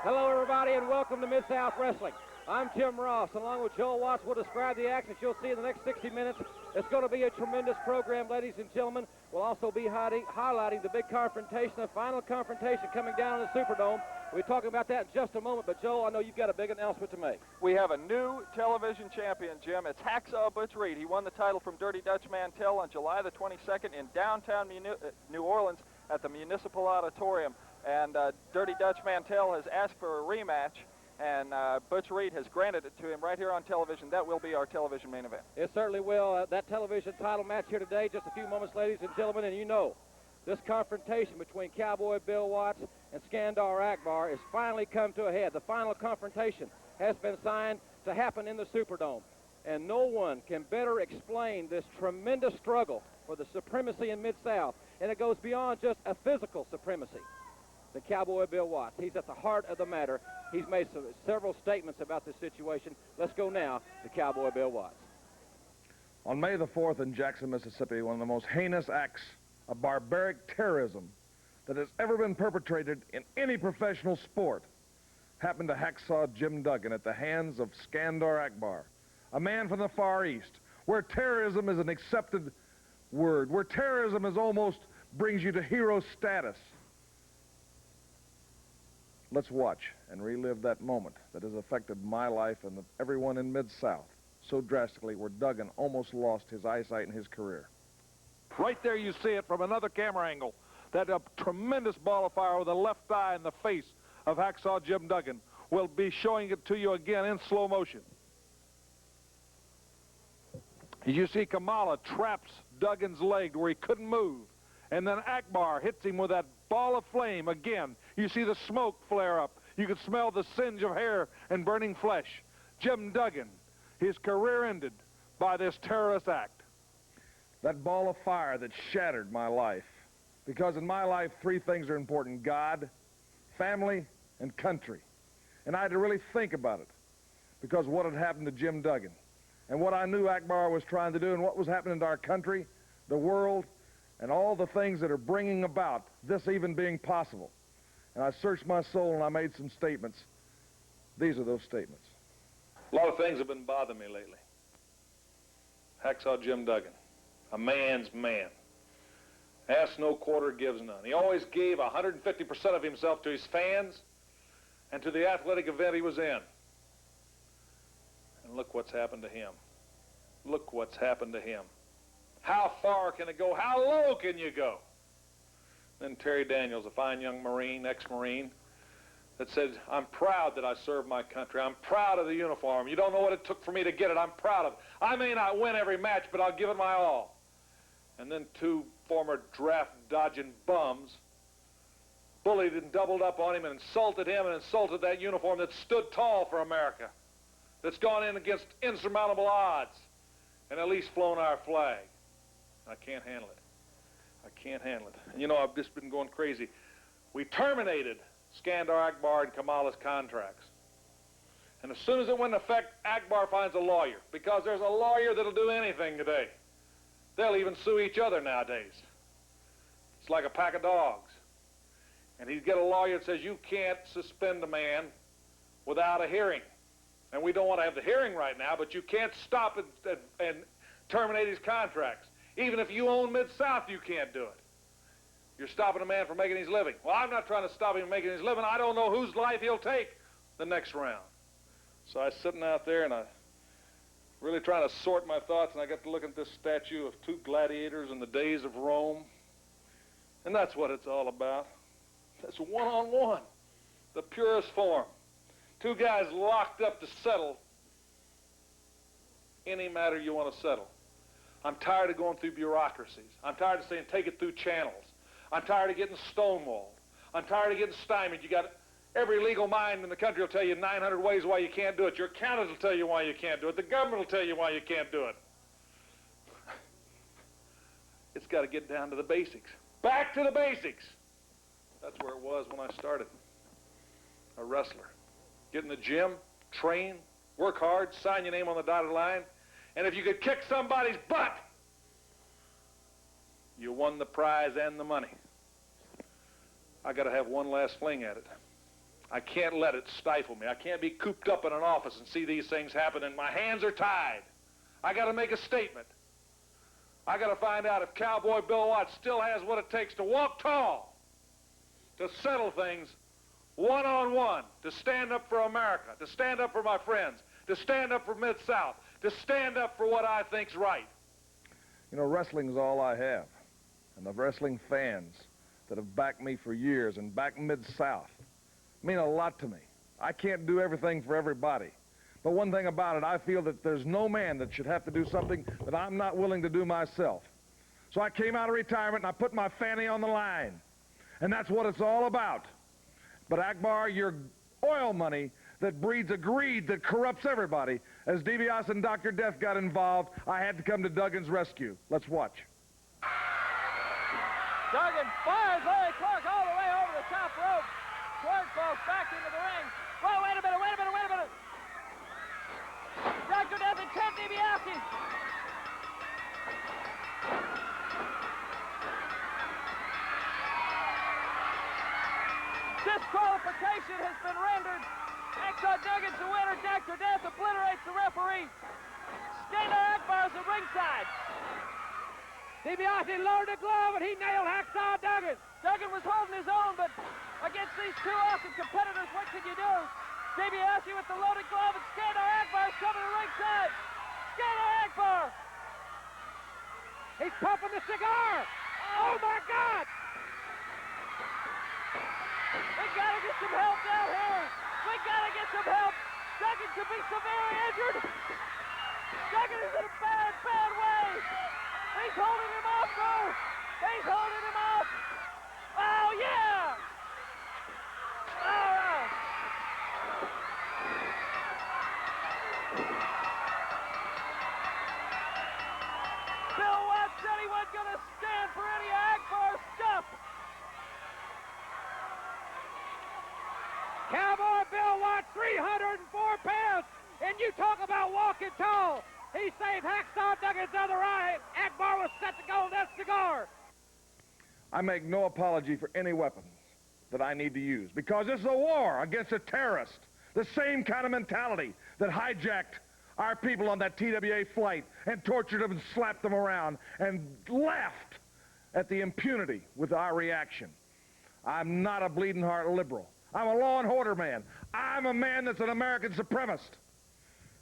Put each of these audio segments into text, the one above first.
Hello, everybody, and welcome to Mid-South Wrestling. I'm Jim Ross. Along with Joel Watts, we'll describe the action you'll see in the next 60 minutes. It's going to be a tremendous program, ladies and gentlemen. We'll also be highlighting the big confrontation, the final confrontation coming down in the Superdome. We'll be talking about that in just a moment, but Joel, I know you've got a big announcement to make. We have a new television champion, Jim. It's Hacksaw Butch Reed. He won the title from Dirty Dutch Mantell on July the 22nd in downtown New Orleans at the Municipal Auditorium. And Dirty Dutch Mantell has asked for a rematch, and Butch Reed has granted it to him right here on television. That will be our television main event. It certainly will. That television title match here today, just a few moments, ladies and gentlemen, and you know, this confrontation between Cowboy Bill Watts and Skandar Akbar has finally come to a head. The final confrontation has been signed to happen in the Superdome, and no one can better explain this tremendous struggle for the supremacy in Mid-South, and it goes beyond just a physical supremacy. The Cowboy Bill Watts. He's at the heart of the matter. He's made several statements about this situation. Let's go now to Cowboy Bill Watts. On May the 4th in Jackson, Mississippi, one of the most heinous acts of barbaric terrorism that has ever been perpetrated in any professional sport happened to Hacksaw Jim Duggan at the hands of Skandar Akbar, a man from the Far East, where terrorism is an accepted word, where terrorism is almost brings you to hero status. Let's watch and relive that moment that has affected my life and everyone in Mid-South so drastically where Duggan almost lost his eyesight and his career. Right there you see it from another camera angle. That tremendous ball of fire with the left eye in the face of Hacksaw Jim Duggan. We'll be showing it to you again in slow motion. You see Kamala traps Duggan's leg where he couldn't move. And then Akbar hits him with that ball of flame again. You see the smoke flare up. You can smell the singe of hair and burning flesh. Jim Duggan, his career ended by this terrorist act. That ball of fire that shattered my life. Because in my life, three things are important: God, family, and country. And I had to really think about it because of what had happened to Jim Duggan and what I knew Akbar was trying to do and what was happening to our country, the world, and all the things that are bringing about this even being possible. And I searched my soul and I made some statements. These are those statements. A lot of things have been bothering me lately. Hacksaw Jim Duggan, a man's man. Asks no quarter, gives none. He always gave 150% of himself to his fans and to the athletic event he was in. And look what's happened to him. Look what's happened to him. How far can it go? How low can you go? Then Terry Daniels, a fine young Marine, ex-Marine, that said, I'm proud that I served my country. I'm proud of the uniform. You don't know what it took for me to get it. I'm proud of it. I may not win every match, but I'll give it my all. And then two former draft-dodging bums bullied and doubled up on him and insulted that uniform that stood tall for America, that's gone in against insurmountable odds and at least flown our flag. I can't handle it. I can't handle it. And you know, I've just been going crazy. We terminated Skandar Akbar and Kamala's contracts. And as soon as it went into effect, Akbar finds a lawyer, because there's a lawyer that'll do anything today. They'll even sue each other nowadays. It's like a pack of dogs. And he'd get a lawyer that says you can't suspend a man without a hearing. And we don't want to have the hearing right now, but you can't stop it and terminate his contracts. Even if you own Mid-South, you can't do it. You're stopping a man from making his living. Well, I'm not trying to stop him from making his living. I don't know whose life he'll take the next round. So I was sitting out there and I really trying to sort my thoughts, and I got to look at this statue of two gladiators in the days of Rome. And that's what it's all about. It's one-on-one, the purest form. Two guys locked up to settle any matter you want to settle. I'm tired of going through bureaucracies. I'm tired of saying take it through channels. I'm tired of getting stonewalled. I'm tired of getting stymied. You got every legal mind in the country will tell you 900 ways why you can't do it. Your accountants will tell you why you can't do it. The government will tell you why you can't do it. It's got to get down to the basics. Back to the basics. That's where it was when I started. A wrestler. Get in the gym, train, work hard, sign your name on the dotted line, and if you could kick somebody's butt, you won the prize and the money. I got to have one last fling at it. I can't let it stifle me. I can't be cooped up in an office and see these things happen, and my hands are tied. I got to make a statement. I got to find out if Cowboy Bill Watts still has what it takes to walk tall, to settle things one-on-one, to stand up for America, to stand up for my friends, to stand up for Mid-South, to stand up for what I think's right. You know, wrestling's all I have. And the wrestling fans that have backed me for years and backed Mid-South mean a lot to me. I can't do everything for everybody. But one thing about it, I feel that there's no man that should have to do something that I'm not willing to do myself. So I came out of retirement and I put my fanny on the line. And that's what it's all about. But Akbar, your oil money that breeds a greed that corrupts everybody. As DiBiase and Dr. Death got involved, I had to come to Duggan's rescue. Let's watch. Duggan fires Larry Clark all the way over the top rope. Clark falls back into the ring. Whoa, wait a minute. Dr. Death and Ted DiBiase. Disqualification has been rendered. Hacksaw Duggan's the winner. Dr. Death obliterates the referee. Skandar Akbar's at ringside. DiBiase lowered the glove and he nailed Hacksaw Duggan. Duggan was holding his own, but against these two awesome competitors, what can you do? DiBiase with the loaded glove, and Skandar Akbar's coming to ringside. Skandar Akbar! He's puffing the cigar. Oh my God! We gotta get some help down here. We gotta get some help. Duggan could be severely injured. Duggan is in a bad way. He's holding him off, though. He's holding him off. Oh, yeah. All right. Bill Watts said he wasn't going to stand for any Akbar stuff. Cowboy Bill Watts, 304 pounds, and you talk about walking tall. He saved Hacksaw Duggan's other eye. Akbar was set to go with that cigar. I make no apology for any weapons that I need to use because this is a war against a terrorist. The same kind of mentality that hijacked our people on that TWA flight and tortured them and slapped them around and laughed at the impunity with our reaction. I'm not a bleeding heart liberal. I'm a law and order man. I'm a man that's an American supremacist.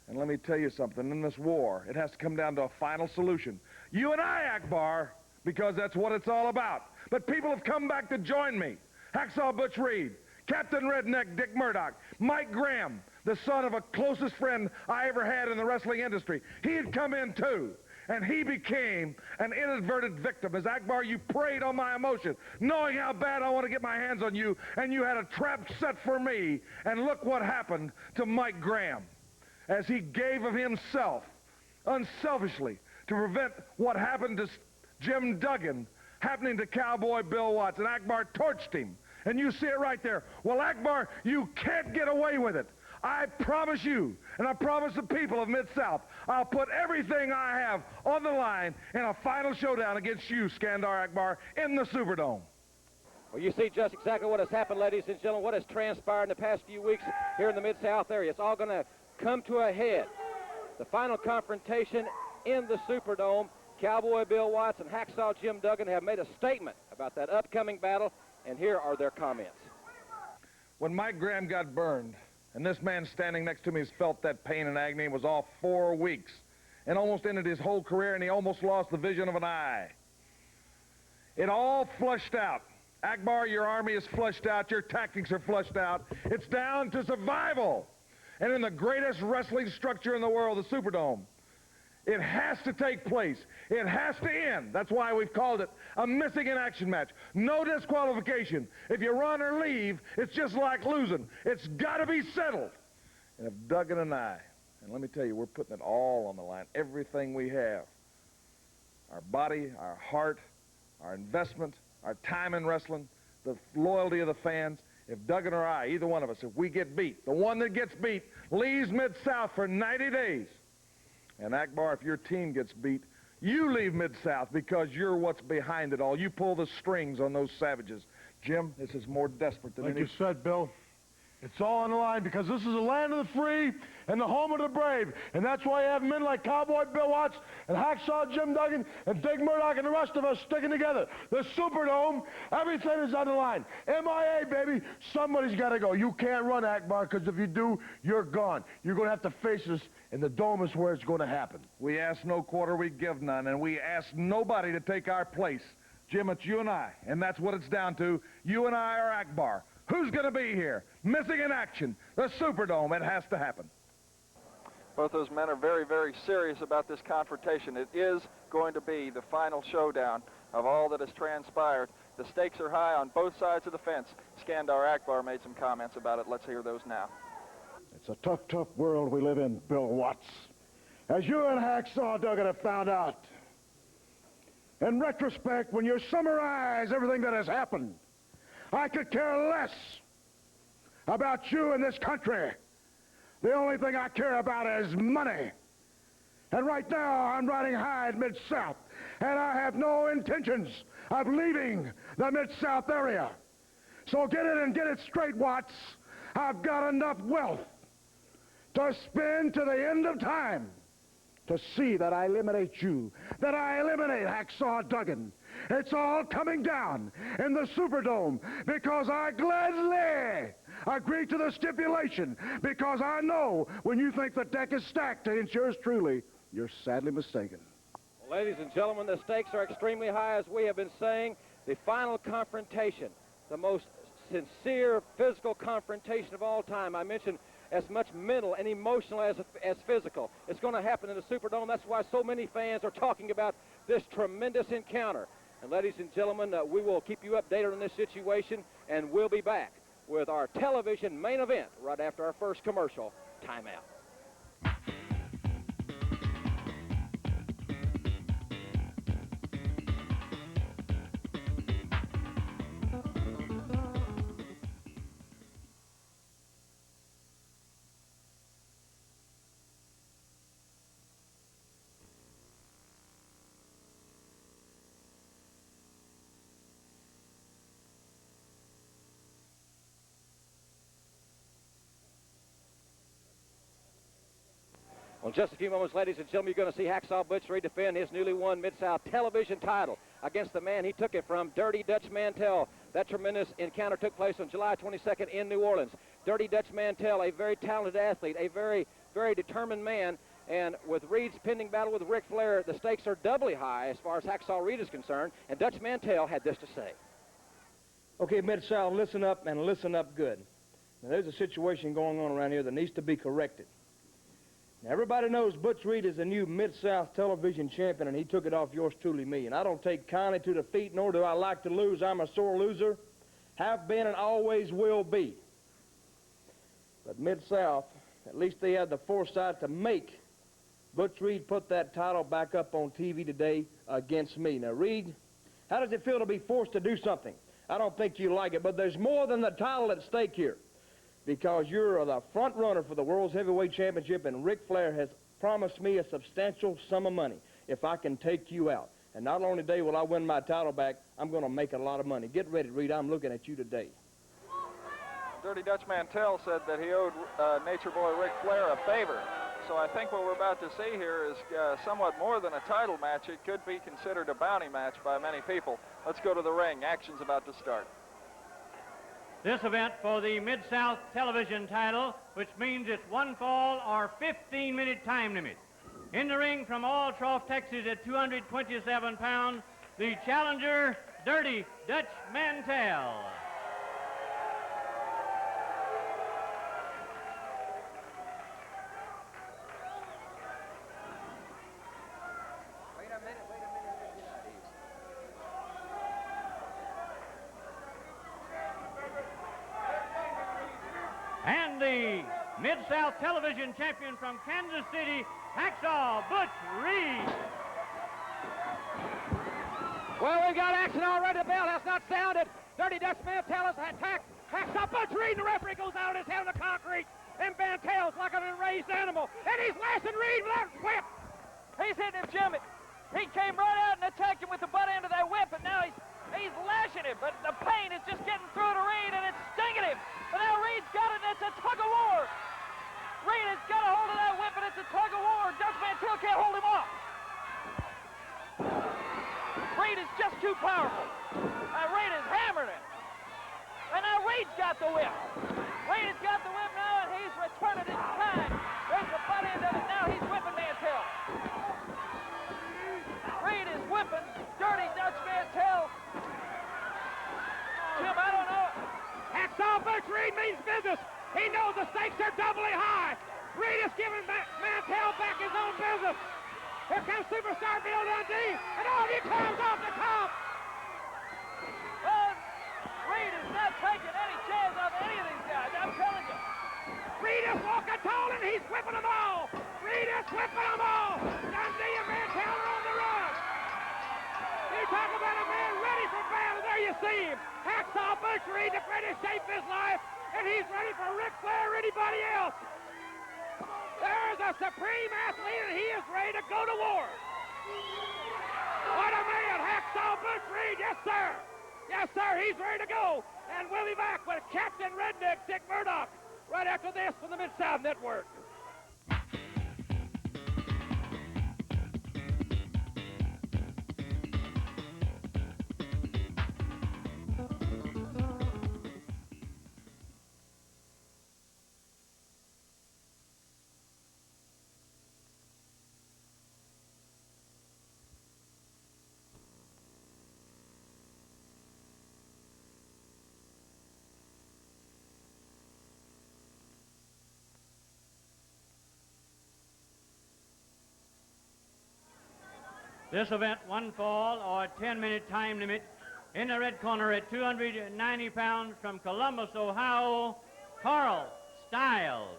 And let me tell you something, in this war, it has to come down to a final solution. You and I, Akbar, because that's what it's all about. But people have come back to join me. Hacksaw Butch Reed, Captain Redneck Dick Murdoch, Mike Graham, the son of a closest friend I ever had in the wrestling industry. He had come in too, and he became an inadvertent victim. As Akbar, you preyed on my emotion, knowing how bad I want to get my hands on you, and you had a trap set for me. And look what happened to Mike Graham as he gave of himself unselfishly to prevent what happened to Jim Duggan happening to Cowboy Bill Watts. And Akbar torched him. And you see it right there. Well, Akbar, you can't get away with it. I promise you, and I promise the people of Mid-South, I'll put everything I have on the line in a final showdown against you, Skandar Akbar, in the Superdome. Well, you see just exactly what has happened, ladies and gentlemen, what has transpired in the past few weeks here in the Mid-South area. It's all going to come to a head. The final confrontation in the Superdome. Cowboy Bill Watts and Hacksaw Jim Duggan have made a statement about that upcoming battle, and here are their comments. When Mike Graham got burned, and this man standing next to me has felt that pain and agony, was off 4 weeks and almost ended his whole career, and he almost lost the vision of an eye. It all flushed out. Akbar, your army is flushed out. Your tactics are flushed out. It's down to survival. And in the greatest wrestling structure in the world, the Superdome, it has to take place. It has to end. That's why we've called it a missing in action match. No disqualification. If you run or leave, it's just like losing. It's got to be settled. And if Duggan and I, and let me tell you, we're putting it all on the line, everything we have, our body, our heart, our investment, our time in wrestling, the loyalty of the fans. If Duggan or I, either one of us, if we get beat, the one that gets beat leaves Mid-South for 90 days. And Akbar, if your team gets beat, you leave Mid-South because you're what's behind it all. You pull the strings on those savages. Jim, this is more desperate than Like any... you said, Bill, It's all on the line because this is the land of the free and the home of the brave. And that's why you have men like Cowboy Bill Watts and Hacksaw Jim Duggan and Dick Murdoch and the rest of us sticking together. The Superdome, everything is on the line. MIA, baby, somebody's got to go. You can't run, Akbar, because if you do, you're gone. You're going to have to face us, and the Dome is where it's going to happen. We ask no quarter, we give none, and we ask nobody to take our place. Jim, it's you and I, and that's what it's down to. You and I are Akbar. Who's going to be here? Missing in action. The Superdome. It has to happen. Both those men are very, very serious about this confrontation. It is going to be the final showdown of all that has transpired. The stakes are high on both sides of the fence. Skandar Akbar made some comments about it. Let's hear those now. It's a tough, tough world we live in, Bill Watts. As you and Hacksaw Duggan have found out. In retrospect, when you summarize everything that has happened, I could care less about you and this country. The only thing I care about is money. And right now, I'm riding high in Mid-South, and I have no intentions of leaving the Mid-South area. So get it and get it straight, Watts. I've got enough wealth to spend to the end of time to see that I eliminate you, that I eliminate Hacksaw Duggan. It's all coming down in the Superdome because I gladly agree to the stipulation because I know when you think the deck is stacked against yours truly, you're sadly mistaken. Well, ladies and gentlemen, the stakes are extremely high, as we have been saying. The final confrontation, the most sincere physical confrontation of all time. I mentioned as much mental and emotional as physical. It's going to happen in the Superdome. That's why so many fans are talking about this tremendous encounter. And ladies and gentlemen, we will keep you updated on this situation, and we'll be back with our television main event right after our first commercial timeout. Well, in just a few moments, ladies and gentlemen, you're going to see Hacksaw Butch Reed defend his newly won Mid-South television title against the man he took it from, Dirty Dutch Mantell. That tremendous encounter took place on July 22nd in New Orleans. Dirty Dutch Mantell, a very talented athlete, a very, very determined man, and with Reed's pending battle with Ric Flair, the stakes are doubly high as far as Hacksaw Reed is concerned, and Dutch Mantell had this to say. Okay, Mid-South, listen up and listen up good. Now, there's a situation going on around here that needs to be corrected. Now, everybody knows Butch Reed is the new Mid-South television champion, and he took it off yours truly, me. And I don't take kindly to defeat, nor do I like to lose. I'm a sore loser, have been and always will be. But Mid-South, at least they had the foresight to make Butch Reed put that title back up on TV today against me. Now, Reed, how does it feel to be forced to do something? I don't think you like it, but there's more than the title at stake here, because you're the front runner for the World's Heavyweight Championship, and Ric Flair has promised me a substantial sum of money if I can take you out. And not only today will I win my title back, I'm going to make a lot of money. Get ready, Reed. I'm looking at you today. Dirty Dutch Mantell said that he owed Nature Boy Ric Flair a favor. So I think what we're about to see here is somewhat more than a title match. It could be considered a bounty match by many people. Let's go to the ring. Action's about to start. This event for the Mid-South television title, which means it's one fall or 15-minute time limit. In the ring from Altroff, Texas at 227 pounds, the challenger, Dirty Dutch Mantell. And the Mid-South television champion from Kansas City, Hacksaw Butch Reed. Well, we've got action already. The bell has not sounded. Dirty Dutch Mantell has attacked Hacksaw Butch Reed. The referee goes out on his head on the concrete. And Mantell's like an enraged animal. And he's lashing Reed with that whip. He's hitting him, Jimmy. He came right out and attacked him with the butt end of that whip, and now he's lashing him. But the pain is just getting through to Reed, and it's stinging him. But now Reed's got it, and it's got the whip. Reed has got the whip now, and he's returned it in time. There's the butt end of it. Now he's whipping Mantell. Reed is whipping Dirty Dutch Mantell. Jim, I don't know. Hacksaw Butch Reed means business. He knows the stakes are doubly high. Reed is giving Mantell back his own business. Here comes Superstar Bill Dundee, and on he comes off the top. Well, Reed is not taking any chance of any of these guys, I'm telling you. Reed is walking tall, and he's whipping them all. Reed is whipping them all. Dundee and Mantell are on the run. You talk about a man ready for battle. There you see him. Hacksaw Butch Reed, the greatest shape of his life, and he's ready for Ric Flair or anybody else. There's a supreme athlete, and he is ready to go to war. What a man, Hacksaw Butch Reed. Yes, sir. Yes, sir, he's ready to go. And we'll be back with Captain Redneck Dick Murdoch right after this from the Mid-South Network. This event, one fall or 10-minute time limit. In the red corner at 290 pounds from Columbus, Ohio, Carl Stiles.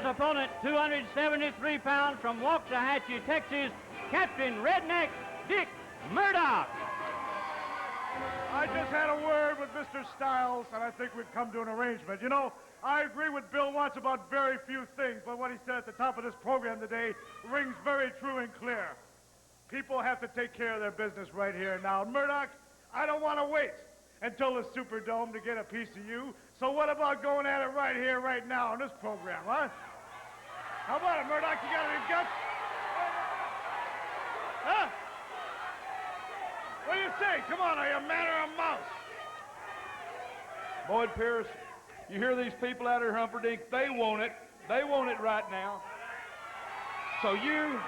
Opponent, 273 pounds from Waxahachie, Texas, Captain Redneck Dick Murdoch. I just had a word with Mr. Stiles, and I think we've come to an arrangement. You know, I agree with Bill Watts about very few things, but what he said at the top of this program today rings very true and clear. People have to take care of their business right here and now. Murdoch, I don't want to wait until the Superdome to get a piece of you, so what about going at it right here, right now on this program, huh? How about it, Murdoch? You got any guts? Huh? What do you say? Come on, are you a man or a mouse? Boyd Pierce, you hear these people out here, Humperdinck? They want it. They want it right now. So you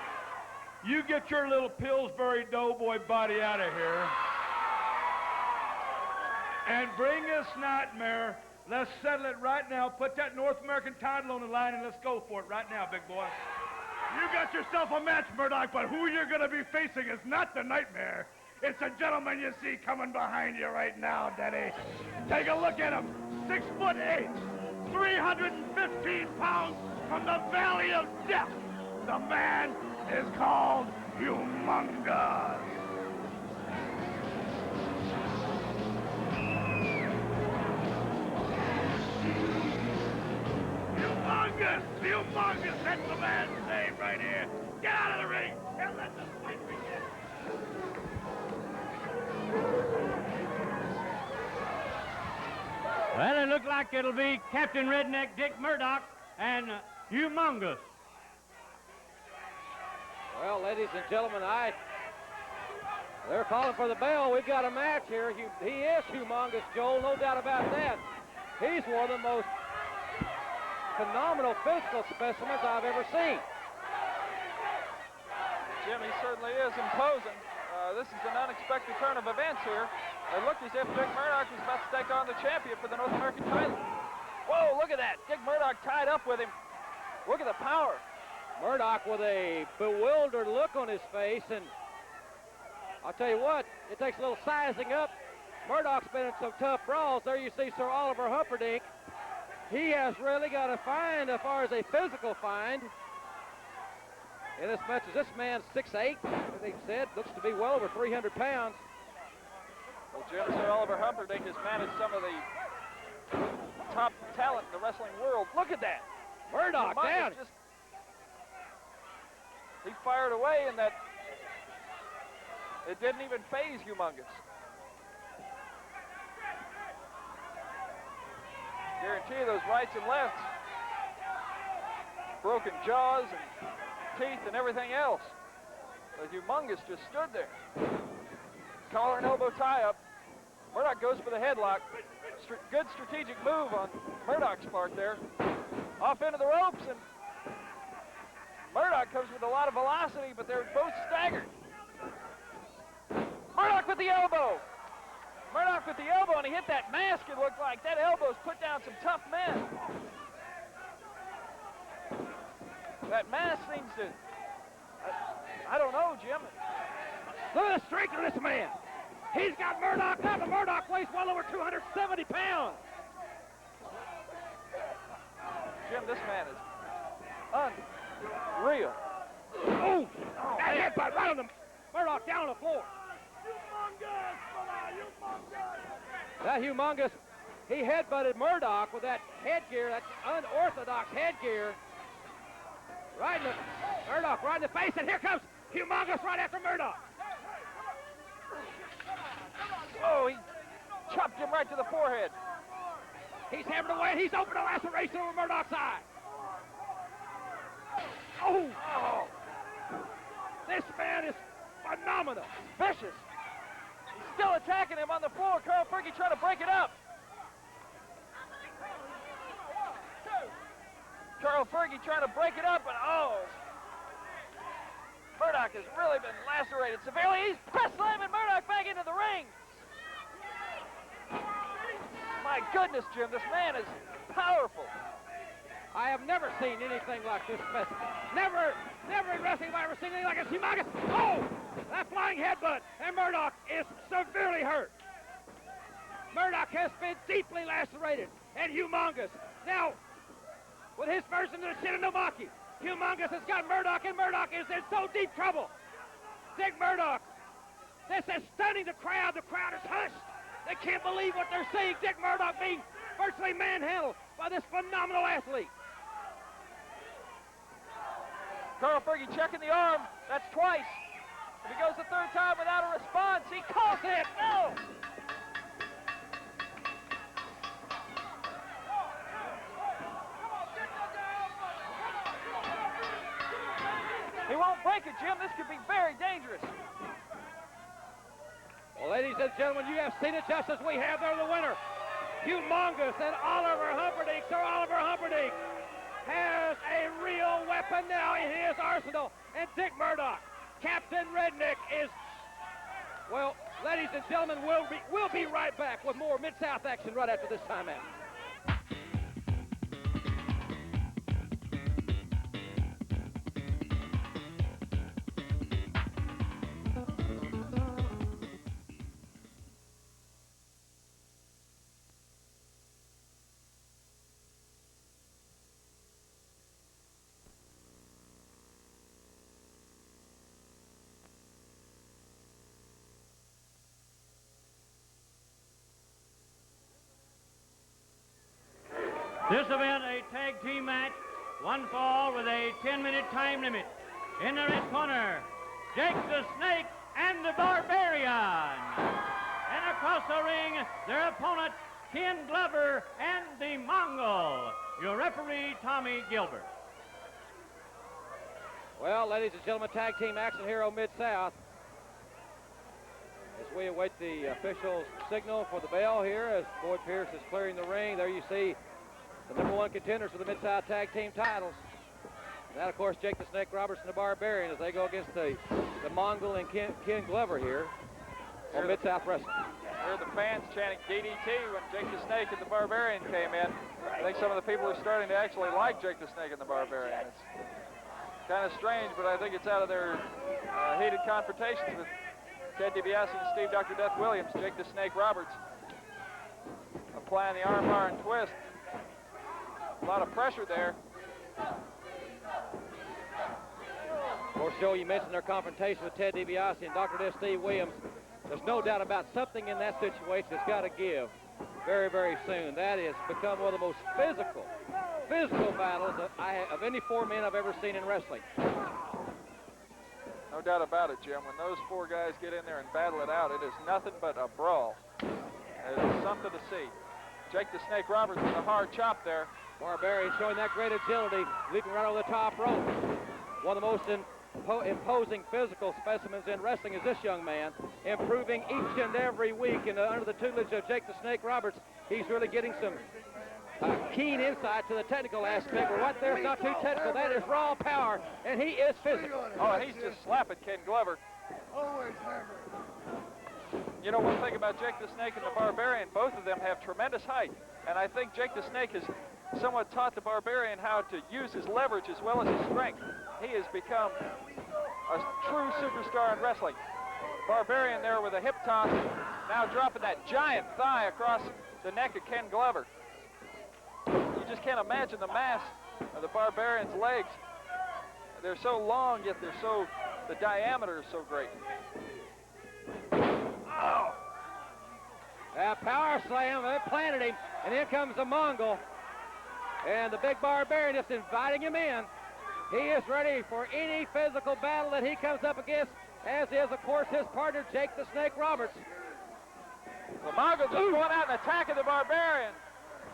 get your little Pillsbury Doughboy body out of here and bring us Nightmare. Let's settle it right now. Put that North American title on the line and let's go for it right now, big boy. You got yourself a match, Murdoch, but who you're going to be facing is not the Nightmare. It's a gentleman you see coming behind you right now, Denny. Take a look at him. 6'8", 315 pounds from the Valley of Death. The man is called Humongous. Humongous, that's the man's name right here. Get out of the ring and let the fight begin. Well, it looks like it'll be Captain Redneck Dick Murdoch and Humongous. Well, ladies and gentlemen, they're calling for the bell. We've got a match here. He is Humongous, Joel, no doubt about that. He's one of the most phenomenal physical specimens I've ever seen. Jim, he certainly is imposing. This is an unexpected turn of events here. It looked as if Dick Murdoch was about to take on the champion for the North American title. Whoa, look at that. Dick Murdoch tied up with him. Look at the power. Murdoch with a bewildered look on his face, and I'll tell you what, it takes a little sizing up. Murdoch's been in some tough brawls. There you see Sir Oliver Humperdinck. He has really got a find as far as a physical find. in as much as this man's 6'8", as they said, looks to be well over 300 pounds. Well, Jim, Sir Oliver Humperdinck has managed some of the top talent in the wrestling world. Look at that. Murdoch down. He fired away, and that it didn't even phase Humongous. Guarantee those rights and lefts, broken jaws and teeth and everything else. But Humongous just stood there. Collar and elbow tie-up. Murdoch goes for the headlock. Good strategic move on Murdoch's part there. Off into the ropes, and Murdoch comes with a lot of velocity, but they're both staggered. Murdoch with the elbow. Murdoch with the elbow, and he hit that mask. It looked like that elbow's put down some tough men. That mask seems to, I don't know, Jim. Look at the strength of this man. He's got Murdoch up, and Murdoch weighs well over 270 pounds. Jim, this man is unreal. Oh, that headbutt right on the Murdoch down on the floor. That Humongous, he headbutted Murdoch with that headgear, that unorthodox headgear. Right in the, Murdoch right in the face, and here comes Humongous right after Murdoch. Oh, he chopped him right to the forehead. He's hammered away, and he's opened a laceration over Murdoch's eye. Oh! This man is phenomenal. Vicious. He's still attacking him on the floor. Carl Fergie trying to break it up. Carl Fergie trying to break it up, and Murdoch has really been lacerated severely. He's press slamming Murdoch back into the ring. My goodness, Jim, this man is powerful. I have never seen anything like this specimen. Never in wrestling have I ever seen anything like this. Humongous. Oh! That flying headbutt, and Murdoch is severely hurt. Murdoch has been deeply lacerated, and Humongous. Now, with his version of the Shinonomaki, Humongous has got Murdoch, and Murdoch is in so deep trouble. Dick Murdoch. This is stunning the crowd. The crowd is hushed. They can't believe what they're seeing. Dick Murdoch being virtually manhandled by this phenomenal athlete. Carl Fergie checking the arm. That's twice. If he goes the third time without a response, he calls it. No! He won't break it, Jim. This could be very dangerous. Well, ladies and gentlemen, you have seen it just as we have. They're the winner. Humongous and Oliver Humperdinck. Sir Oliver Humperdinck has a real weapon now in his arsenal. And Dick Murdoch, Captain Redneck, is, well, ladies and gentlemen, we'll be right back with more Mid-South action right after this timeout. This event, a tag team match, one fall with a 10-minute time limit. In the red corner, Jake the Snake and the Barbarian. And across the ring, their opponent, Ken Glover and the Mongol. Your referee, Tommy Gilbert. Well, ladies and gentlemen, tag team action here on Mid-South. As we await the official signal for the bell here, as Boyd Pierce is clearing the ring, there you see the #1 contenders for the Mid-South Tag Team titles. And that, of course, Jake the Snake Roberts and the Barbarian as they go against the Mongol and Ken Glover here on Mid-South Wrestling. Here the fans chanting DDT when Jake the Snake and the Barbarian came in. I think some of the people are starting to actually like Jake the Snake and the Barbarian. It's kind of strange, but I think it's out of their heated confrontations with Ted DiBiase and Steve Dr. Death Williams. Jake the Snake Roberts applying the armbar and twist. A lot of pressure there. Of course, Joe, you mentioned their confrontation with Ted DiBiase and Dr. Death Steve Williams. There's no doubt about something in that situation that's got to give very, very soon. That has become one of the most physical battles of any four men I've ever seen in wrestling. No doubt about it, Jim. When those four guys get in there and battle it out, it is nothing but a brawl. It is something to see. Jake the Snake Roberts with a hard chop there. Barbarian showing that great agility, leaping right over the top rope. One of the most imposing physical specimens in wrestling is this young man, improving each and every week. And under the tutelage of Jake the Snake Roberts, he's really getting some keen insight to the technical aspect. But right there is not too technical. That is raw power, and he is physical. Oh, and he's just slapping Ken Glover. Always hammer. You know, one thing about Jake the Snake and the Barbarian, both of them have tremendous height. And I think Jake the Snake has somewhat taught the Barbarian how to use his leverage as well as his strength. He has become a true superstar in wrestling. Barbarian there with a hip toss, now dropping that giant thigh across the neck of Ken Glover. You just can't imagine the mass of the Barbarian's legs. They're so long, yet the diameter is so great. Oh! Power slam, it planted him, and in comes the Mongol. And the big Barbarian just inviting him in. He is ready for any physical battle that he comes up against, as is, of course, his partner, Jake the Snake Roberts. The Mongol just going out and attacking the Barbarian.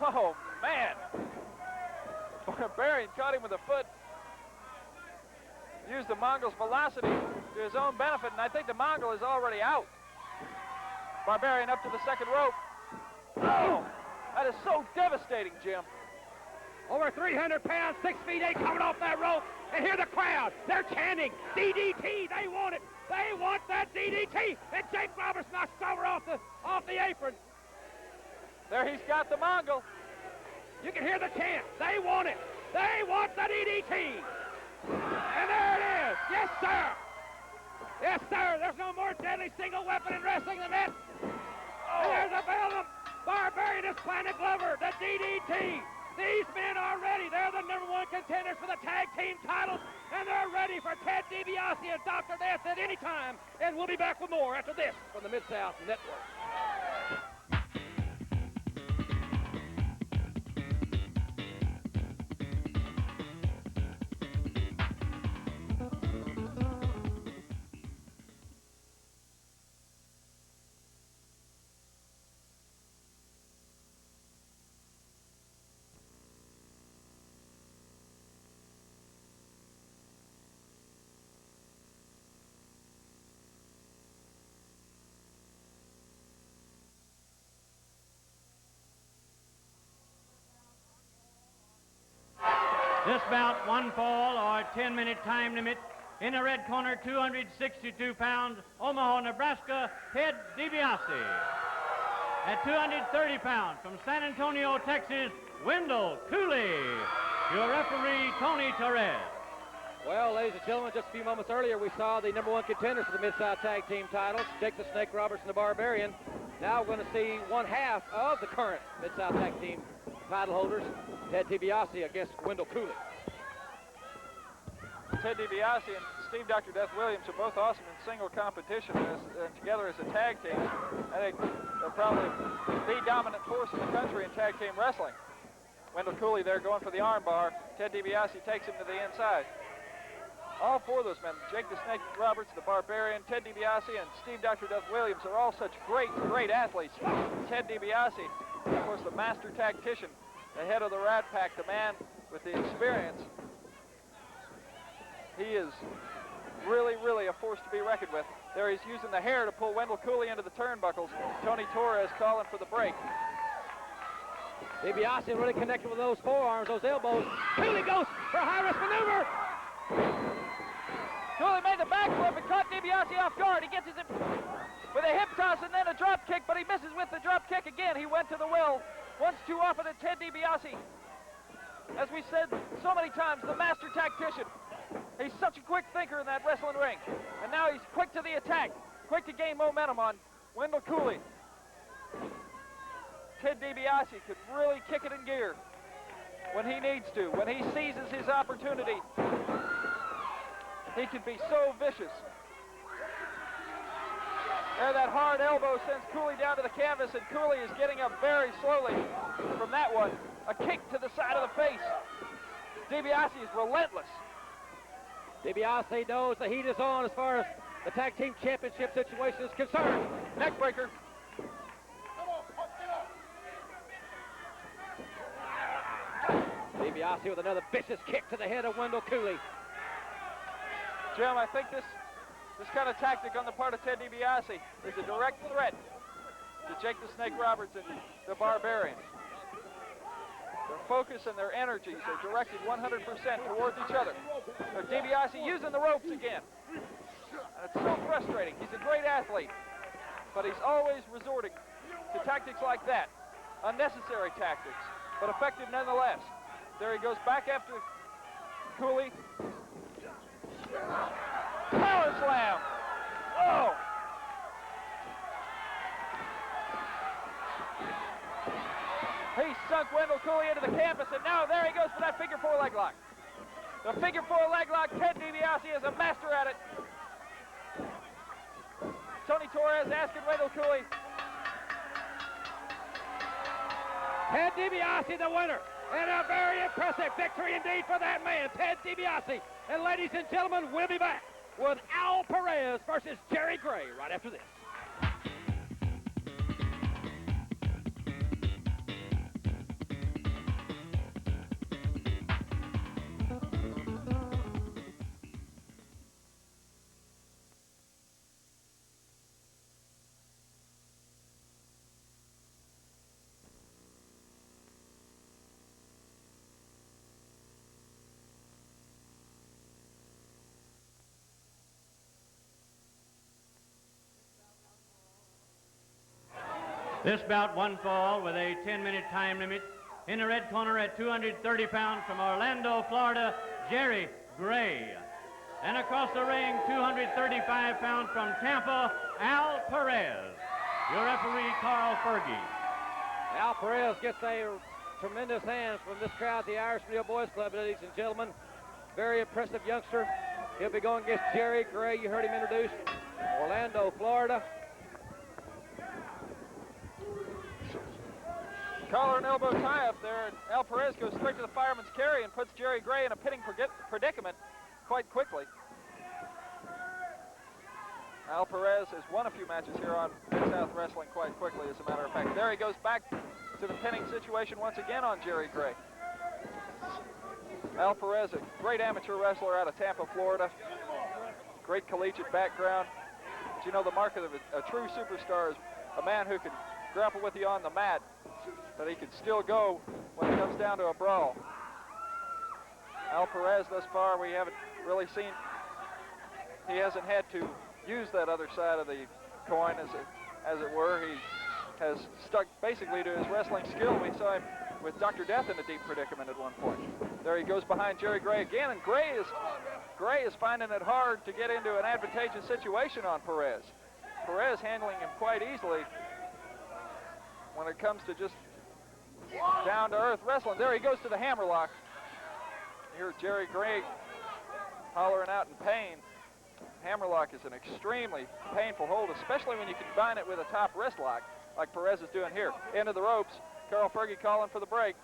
Oh, man. Barbarian caught him with a foot. Used the Mongol's velocity to his own benefit, and I think the Mongol is already out. Barbarian up to the second rope. Oh, that is so devastating, Jim. Over 300 pounds, 6 feet 8, coming off that rope. And hear the crowd. They're chanting, DDT. They want it. They want that DDT. And Jake Roberts knocks over off the apron. There he's got the Mongol. You can hear the chant. They want it. They want the DDT. And there it is. Yes, sir. Yes, sir. There's no more deadly single weapon in wrestling than that. And there's a bell. Barbarian is Planet Glover, the DDT. These men are ready. They're the #1 contenders for the tag team titles, and they're ready for Ted DiBiase and Dr. Death at any time. And we'll be back with more after this from the Mid-South Network. This bout, one fall or 10-minute time limit. In the red corner, 262 pounds, Omaha, Nebraska, Ted DiBiase. At 230 pounds, from San Antonio, Texas, Wendell Cooley. Your referee, Tony Torres. Well, ladies and gentlemen, just a few moments earlier, we saw the #1 contenders for the Mid-South Tag Team titles, Jake the Snake Roberts and the Barbarian. Now we're going to see one half of the current Mid-South Tag Team title holders, Ted DiBiase against Wendell Cooley. Ted DiBiase and Steve Dr. Death Williams are both awesome in single competition and together as a tag team. I think they're probably the dominant force in the country in tag team wrestling. Wendell Cooley there going for the arm bar. Ted DiBiase takes him to the inside. All four of those men, Jake the Snake Roberts, the Barbarian, Ted DiBiase, and Steve Dr. Death Williams are all such great athletes. Ted DiBiase, of course, the master tactician, the head of the Rat Pack, the man with the experience. He is really a force to be reckoned with. There he's using the hair to pull Wendell Cooley into the turnbuckles. Tony Torres calling for the break. DiBiase really connected with those forearms, those elbows. Cooley goes for a high-risk maneuver. Cooley made the backflip and caught DiBiase off guard. He gets his with a hip toss and then a drop kick, but he misses with the drop kick again. He went to the well once too often to Ted DiBiase. As we said so many times, the master tactician. He's such a quick thinker in that wrestling ring. And now he's quick to the attack, quick to gain momentum on Wendell Cooley. Ted DiBiase could really kick it in gear when he needs to, when he seizes his opportunity. He can be so vicious. There, that hard elbow sends Cooley down to the canvas, and Cooley is getting up very slowly from that one. A kick to the side of the face. DiBiase is relentless. DiBiase knows the heat is on as far as the tag team championship situation is concerned. Neckbreaker. DiBiase with another vicious kick to the head of Wendell Cooley. Jim, I think this kind of tactic on the part of Ted DiBiase is a direct threat to Jake the Snake Roberts and the Barbarian. Their focus and their energies are directed 100% towards each other. There's DiBiase using the ropes again. And it's so frustrating. He's a great athlete, but he's always resorting to tactics like that. Unnecessary tactics, but effective nonetheless. There he goes back after Cooley. Power slam! Oh! He sunk Wendell Cooley into the canvas, and now there he goes for that figure four leg lock. The figure four leg lock, Ted DiBiase is a master at it. Tony Torres asking Wendell Cooley. Ted DiBiase the winner, and a very impressive victory indeed for that man, Ted DiBiase. And ladies and gentlemen, we'll be back with Al Perez versus Jerry Gray right after this. This bout one fall with a 10-minute time limit. In the red corner at 230 pounds from Orlando, Florida, Jerry Gray. And across the ring, 235 pounds from Tampa, Al Perez. Your referee, Carl Fergie. Al Perez gets a tremendous hand from this crowd, the Irish Steel Boys Club, ladies and gentlemen. Very impressive youngster. He'll be going against Jerry Gray. You heard him introduced. Orlando, Florida. Collar and elbow tie up there, and Al Perez goes straight to the fireman's carry and puts Jerry Gray in a pinning predicament quite quickly. Al Perez has won a few matches here on Mid-South Wrestling quite quickly, as a matter of fact. There he goes back to the pinning situation once again on Jerry Gray. Al Perez, a great amateur wrestler out of Tampa, Florida. Great collegiate background. But you know, the mark of a true superstar is a man who can grapple with you on the mat, but he can still go when it comes down to a brawl. Al Perez, thus far, we haven't really seen, he hasn't had to use that other side of the coin, as it were. He has stuck basically to his wrestling skill. We saw him with Dr. Death in a deep predicament at one point. There he goes behind Jerry Gray again, and Gray is finding it hard to get into an advantageous situation on Perez. Perez handling him quite easily when it comes to just down-to-earth wrestling. There he goes to the hammerlock. Here Jerry Gray hollering out in pain. Hammerlock is an extremely painful hold, especially when you combine it with a top wrist lock like Perez is doing here. Into the ropes. Carl Fergie calling for the break.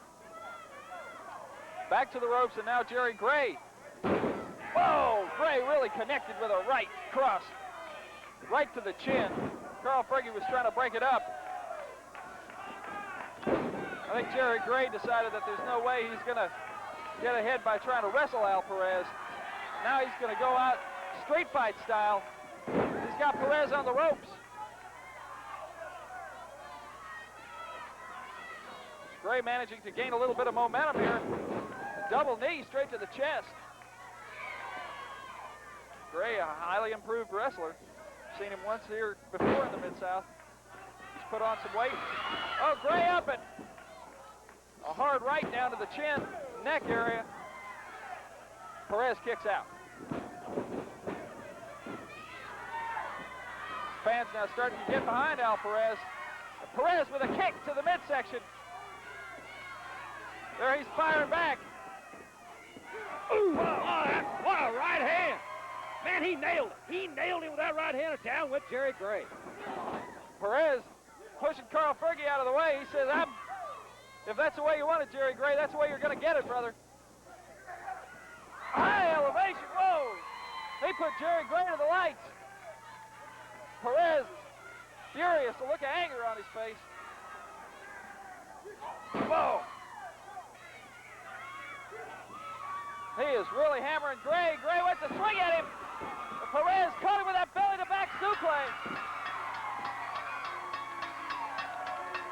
Back to the ropes, and now Jerry Gray. Whoa! Gray really connected with a right cross. Right to the chin. Carl Fergie was trying to break it up. I think Jerry Gray decided that there's no way he's going to get ahead by trying to wrestle Al Perez. Now he's going to go out street fight style. He's got Perez on the ropes. Gray managing to gain a little bit of momentum here. A double knee straight to the chest. Gray, a highly improved wrestler. Seen him once here before in the Mid-South. He's put on some weight. Oh, Gray up it. A hard right down to the chin, neck area. Perez kicks out. Fans now starting to get behind Al Perez. Perez with a kick to the midsection. There he's firing back. Ooh, what a right hand. Man, he nailed it. He nailed him with that right hand, and down went Jerry Gray. Perez pushing Carl Fergie out of the way. He says, if that's the way you want it, Jerry Gray, that's the way you're going to get it, brother. High elevation, whoa! They put Jerry Gray to the lights. Perez is furious, a look of anger on his face. Whoa! He is really hammering Gray. Gray went to swing at him. But Perez caught him with that belly-to-back suplex.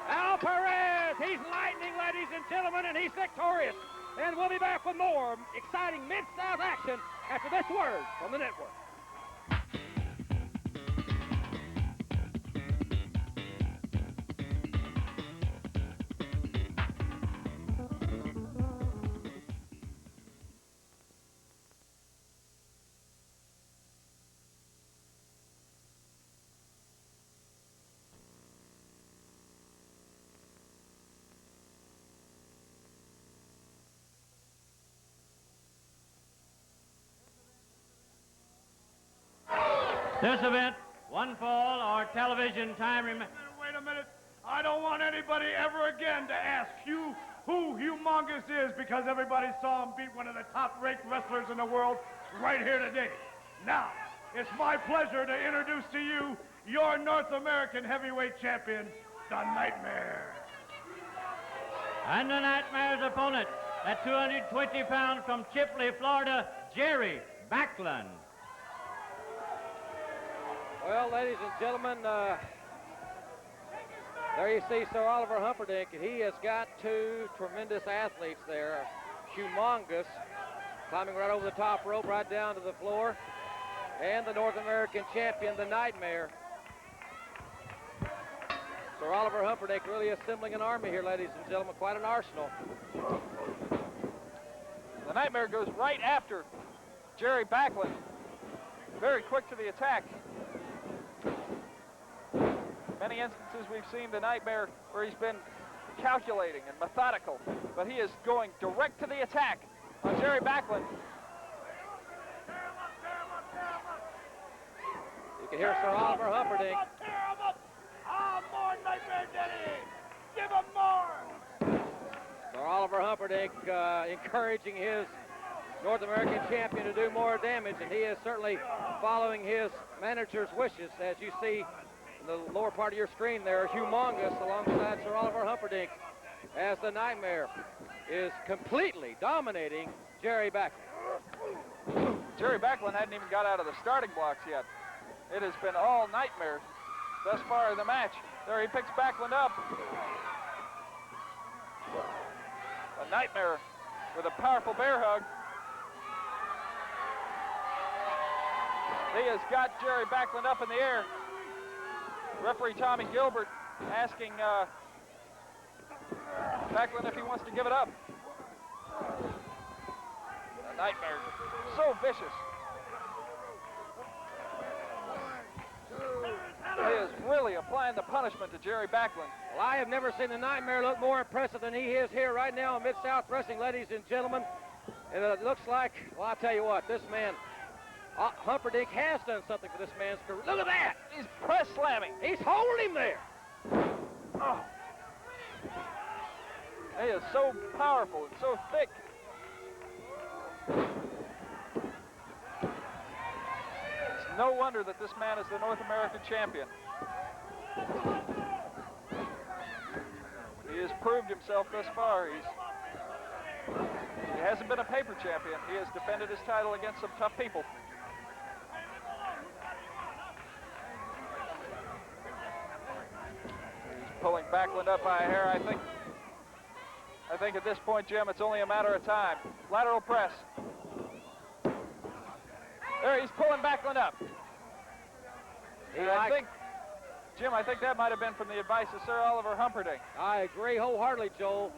Al Perez, he's lightning, ladies and gentlemen, and he's victorious. And we'll be back with more exciting Mid-South action after this word from the network. This event, one fall or television time Wait a minute. I don't want anybody ever again to ask you who Humongous is, because everybody saw him beat one of the top-ranked wrestlers in the world right here today. Now, it's my pleasure to introduce to you your North American heavyweight champion, the Nightmare. And the Nightmare's opponent, at 220 pounds from Chipley, Florida, Jerry Backlund. Well, ladies and gentlemen, there you see Sir Oliver Humperdinck, and he has got two tremendous athletes there. Humongous, climbing right over the top rope, right down to the floor. And the North American champion, the Nightmare. Sir Oliver Humperdinck really assembling an army here, ladies and gentlemen, quite an arsenal. The Nightmare goes right after Jerry Backlund. Very quick to the attack. Many instances we've seen the Nightmare where he's been calculating and methodical, but he is going direct to the attack on Jerry Backlund. You can hear Sir Oliver Humperdinck. Tear him up! Ah, more Nightmare Denny! Give him more! Sir Oliver Humperdinck encouraging his North American champion to do more damage, and he is certainly following his manager's wishes. As you see in the lower part of your screen there, Humongous alongside Sir Oliver Humperdinck, as the Nightmare is completely dominating Jerry Backlund. Jerry Backlund hadn't even got out of the starting blocks yet. It has been all Nightmares thus far in the match. There he picks Backlund up. A Nightmare with a powerful bear hug. He has got Jerry Backlund up in the air. Referee Tommy Gilbert asking Backlund if he wants to give it up. The Nightmare, so vicious. He is really applying the punishment to Jerry Backlund. Well, I have never seen the Nightmare look more impressive than he is here right now in Mid-South Wrestling, ladies and gentlemen. And it looks like, well, I'll tell you what, this man, Humperdinck has done something for this man's career. Look at that! He's press slamming. He's holding him there. Oh. He is so powerful and so thick. It's no wonder that this man is the North American champion. He has proved himself thus far. He hasn't been a paper champion. He has defended his title against some tough people. He's pulling Backlund up by a hair. I think at this point, Jim, it's only a matter of time. Lateral press. There, he's pulling Backlund up. Jim, I think that might have been from the advice of Sir Oliver Humperdinck. I agree wholeheartedly, Joel.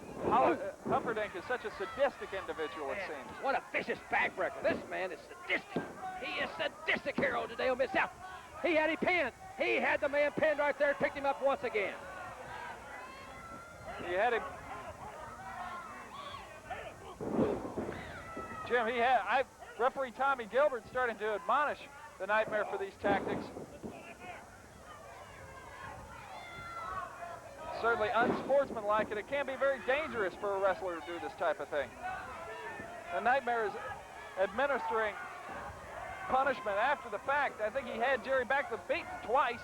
Humperdinck is such a sadistic individual, it seems. What a vicious backbreaker. This man is sadistic. He is sadistic hero today on Mid-South. He had him pinned. He had the man pinned right there, picked him up once again. He had him. Jim, Referee Tommy Gilbert starting to admonish the Nightmare for these tactics. Certainly unsportsmanlike, and it can be very dangerous for a wrestler to do this type of thing. The Nightmare is administering punishment after the fact. I think he had Jerry Backlund beaten twice.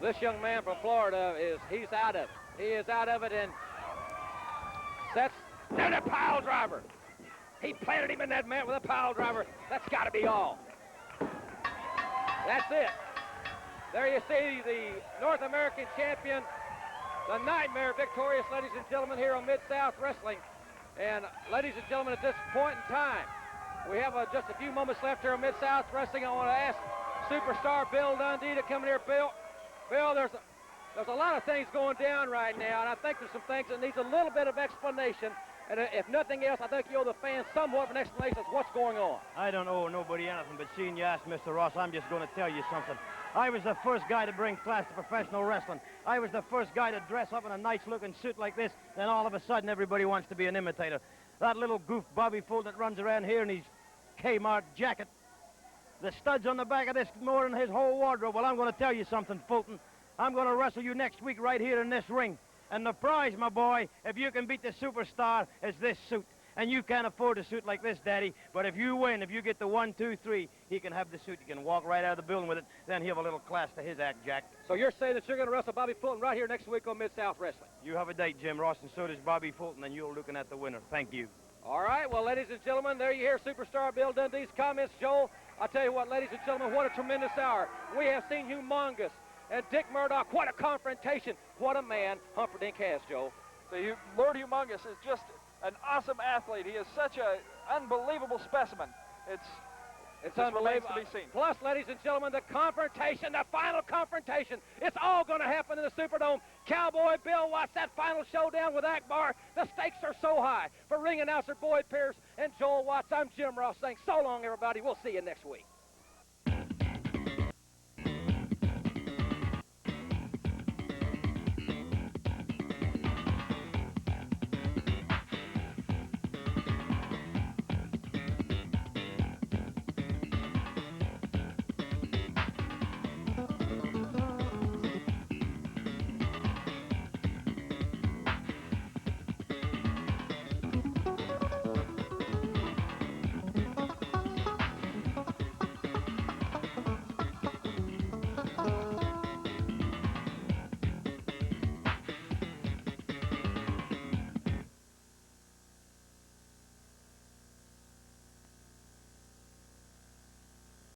This young man from Florida he's out of it. He is out of it and sets down a pile driver. He planted him in that mat with a pile driver. That's got to be all. That's it. There you see the North American champion, the Nightmare, victorious, ladies and gentlemen, here on Mid-South Wrestling. And ladies and gentlemen, at this point in time, we have just a few moments left here on Mid-South Wrestling. I want to ask superstar Bill Dundee to come in here. Bill, there's a lot of things going down right now, and I think there's some things that needs a little bit of explanation. And if nothing else, I think you owe the fans somewhat of an explanation of what's going on. I don't owe nobody anything, but seeing you ask Mr. Ross, I'm just going to tell you something. I was the first guy to bring class to professional wrestling. I was the first guy to dress up in a nice-looking suit like this, then all of a sudden everybody wants to be an imitator. That little goof Bobby Fulton that runs around here in his Kmart jacket, the studs on the back of this more than his whole wardrobe. Well, I'm going to tell you something, Fulton. I'm going to wrestle you next week right here in this ring. And the prize, my boy, if you can beat the superstar, is this suit. And you can't afford a suit like this, Daddy. But if you win, if you get the 1, 2, 3, he can have the suit. He can walk right out of the building with it. Then he'll have a little class to his act, Jack. So you're saying that you're going to wrestle Bobby Fulton right here next week on Mid-South Wrestling? You have a date, Jim Ross, and so does Bobby Fulton, and you're looking at the winner. Thank you. All right, well, ladies and gentlemen, there you hear superstar Bill Dundee's comments. Joel, I'll tell you what, ladies and gentlemen, what a tremendous hour. We have seen Humongous and Dick Murdoch. What a confrontation. What a man Humperdinck has, Joel. The Lord Humongous is just an awesome athlete. He is such an unbelievable specimen. It's unbelievable to be seen. Plus, ladies and gentlemen, the confrontation, the final confrontation. It's all going to happen in the Superdome. Cowboy Bill Watts, that final showdown with Akbar. The stakes are so high. For ring announcer Boyd Pierce and Joel Watts, I'm Jim Ross saying so long, everybody. We'll see you next week.